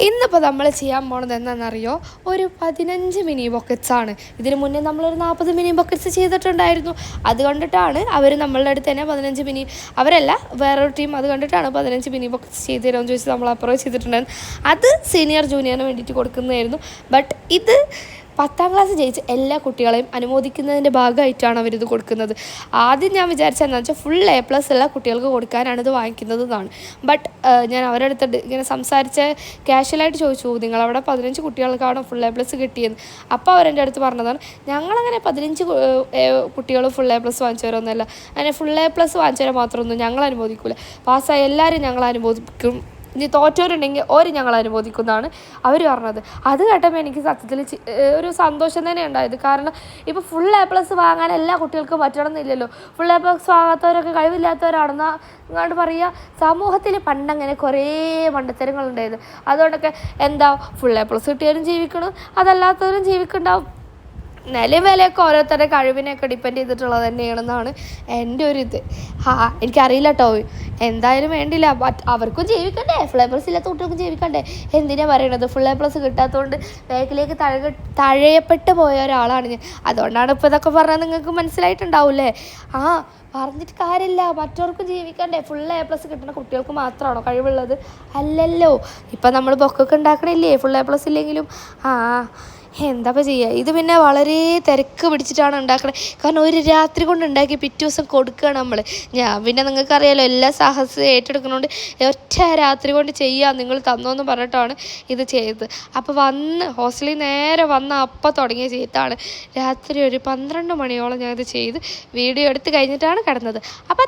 ഇന്നിപ്പോൾ നമ്മൾ ചെയ്യാൻ പോണത് എന്താണെന്നറിയോ, ഒരു 15 മിനി ബൊക്കറ്റ്സാണ്. ഇതിന് മുന്നേ നമ്മളൊരു 40 മിനി ബൊക്കറ്റ്സ് ചെയ്തിട്ടുണ്ടായിരുന്നു. അത് കണ്ടിട്ടാണ് അവർ നമ്മളുടെ അടുത്ത് തന്നെ 15 മിനി, അവരല്ല വേറൊരു ടീം, അത് കണ്ടിട്ടാണ് 15 മിനി ബൊക്കറ്റ്സ് ചെയ്ത് തരുമെന്ന് ചോദിച്ചാൽ നമ്മൾ അപ്രോച്ച് ചെയ്തിട്ടുണ്ടായിരുന്നു. അത് സീനിയർ ജൂനിയറിന് വേണ്ടിയിട്ട് കൊടുക്കുന്നതായിരുന്നു. ബട്ട് ഇത് 10ാം ക്ലാസ് ജയിച്ച് എല്ലാ കുട്ടികളെയും അനുമോദിക്കുന്നതിൻ്റെ ഭാഗമായിട്ടാണ് അവരിത് കൊടുക്കുന്നത്. ആദ്യം ഞാൻ വിചാരിച്ചതെന്ന് വെച്ചാൽ ഫുൾ A+ ഉള്ള കുട്ടികൾക്ക് കൊടുക്കാനാണ് ഇത് വാങ്ങിക്കുന്നത് എന്നാണ്. ബട്ട് ഞാൻ അവരുടെ അടുത്ത് ഇങ്ങനെ സംസാരിച്ച് കാഷ്വലായിട്ട് ചോദിച്ചു, നിങ്ങളവിടെ 15 കുട്ടികൾക്കാണ് ഫുൾ A+ കിട്ടിയെന്ന്. അപ്പോൾ അവരെൻ്റെ അടുത്ത് പറഞ്ഞതാണ്, ഞങ്ങളങ്ങനെ 15 കുട്ടികൾ ഫുൾ A+ വാങ്ങിച്ചവരൊന്നുമല്ല, അങ്ങനെ ഫുൾ A+ വാങ്ങിച്ചവരെ മാത്രമൊന്നും ഞങ്ങൾ അനുമോദിക്കില്ല, പാസ്സായി എല്ലാവരും ഞങ്ങൾ അനുമോദിക്കും, ഇനി തോറ്റവരുണ്ടെങ്കിൽ ഓര് ഞങ്ങൾ അനുമോദിക്കുന്നതാണ് അവർ പറഞ്ഞത്. അത് കേട്ടപ്പോൾ എനിക്ക് സത്യത്തിൽ ഒരു സന്തോഷം തന്നെ ഉണ്ടായത്. കാരണം ഇപ്പോൾ ഫുൾ A+ വാങ്ങാൻ എല്ലാ കുട്ടികൾക്കും പറ്റണമെന്നില്ലല്ലോ. ഫുൾ A+ വാങ്ങാത്തവരൊക്കെ കഴിവില്ലാത്തവരാണെന്ന് അങ്ങോട്ട് പറയുക. സമൂഹത്തിൽ പണ്ടങ്ങനെ കുറേ മണ്ടത്തരങ്ങളുണ്ടായിരുന്നു. അതുകൊണ്ടൊക്കെ എന്താ ഫുൾ A+ കിട്ടിയവരും ജീവിക്കണം, അതല്ലാത്തവരും ജീവിക്കുന്നുണ്ടാവും. നിലയും വിലയൊക്കെ ഓരോരുത്തരുടെ കഴിവിനെയൊക്കെ ഡിപ്പെൻഡ് ചെയ്തിട്ടുള്ളത് തന്നെയാണെന്നാണ് എൻ്റെ ഒരു ഇത്. എനിക്കറിയില്ല കേട്ടോ, എന്തായാലും വേണ്ടില്ല, ബട്ട് അവർക്കും ജീവിക്കണ്ടേ, ഫുൾ A+ ഇല്ലാത്ത കുട്ടികൾക്കും ജീവിക്കണ്ടേ. എന്തിനാണ് പറയണത്, ഫുൾ A+ കിട്ടാത്തതുകൊണ്ട് ബാക്കിലേക്ക് തഴയപ്പെട്ട് പോയ ഒരാളാണ് ഞാൻ. അതുകൊണ്ടാണ് ഇപ്പോൾ ഇതൊക്കെ പറഞ്ഞാൽ നിങ്ങൾക്ക് മനസ്സിലായിട്ടുണ്ടാവില്ലേ. പറഞ്ഞിട്ട് കാര്യമില്ല, മറ്റവർക്കും ജീവിക്കണ്ടേ. ഫുൾ A+ കിട്ടുന്ന കുട്ടികൾക്ക് മാത്രമാണോ കഴിവുള്ളത്? അല്ലല്ലോ. ഇപ്പം നമ്മൾ ബൊക്കൊക്കെ ഉണ്ടാക്കണില്ലേ ഫുൾ A+ ഇല്ലെങ്കിലും. എന്താ ചെയ്യുക. ഇത് പിന്നെ വളരെ തിരക്ക് പിടിച്ചിട്ടാണ് ഉണ്ടാക്കണത്. കാരണം ഒരു രാത്രി കൊണ്ട് ഉണ്ടാക്കി പിറ്റേ ദിവസം കൊടുക്കുകയാണ് നമ്മൾ. ഞാൻ പിന്നെ നിങ്ങൾക്കറിയാലോ എല്ലാ സാഹസം ഏറ്റെടുക്കുന്നതുകൊണ്ട് ഒറ്റ രാത്രി കൊണ്ട് ചെയ്യാം നിങ്ങൾ തന്നോന്ന് പറഞ്ഞിട്ടാണ് ഇത് ചെയ്തത്. അപ്പോൾ ഹോസ്റ്റലിൽ നേരെ അപ്പം തുടങ്ങിയ ചെയ്താണ്. രാത്രി ഒരു 12 മണിയോളം ഞാനിത് ചെയ്ത് വീഡിയോ എടുത്ത് കഴിഞ്ഞിട്ടാണ് കിടന്നത്. അപ്പോൾ